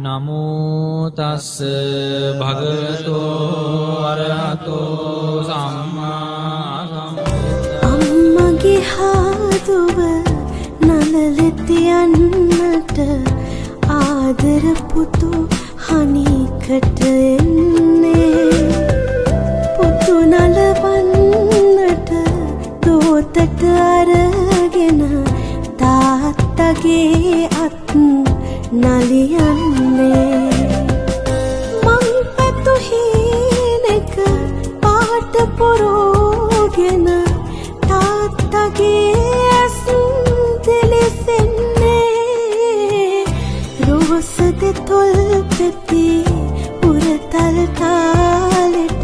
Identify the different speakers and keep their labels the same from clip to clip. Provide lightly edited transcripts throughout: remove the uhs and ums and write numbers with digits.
Speaker 1: නමෝ තස්ස භගවතෝ අරහතෝ සම්මා සම්බුද්දස්ස.
Speaker 2: අම්මගේ හාදුව නලලෙතියන්නට ආදර පුතු හනිකට එන්නේ. පුතු නලවන්නට දෝතට අරගෙන තාත්තගේ අත් නලියන්නේ. මං පැතු හීනෙක පාට පොරෝගෙන තාත්තගේ ඇස් දෙලෙසෙන්නේ. රෝසද තොල් පෙති උරතල් තාලෙට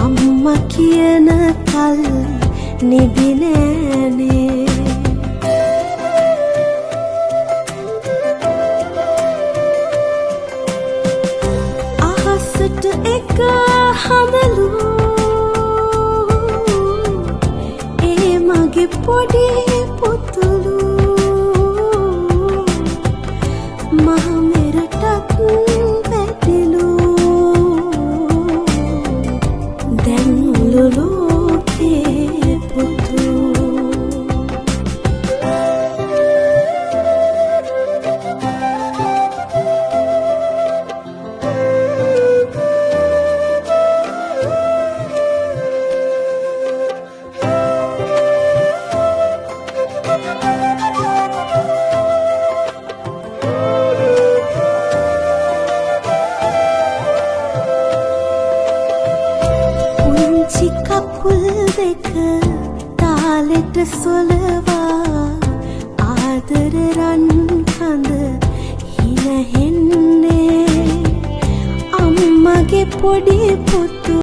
Speaker 2: අම්ම කියන කල් නිදිනෑනේ. අහසට එක හඳලු ඒ මගේ පොඩි පුතුලු. මහ මෙරටත් පැටිලු දැන් මුළු ලෝකේ පුතු. පුංචි කකුල් දෙක තාලෙට සොලවා ආදර රන් කඳ හිනහෙන්නේ. අම්මගේ පොඩි පුතු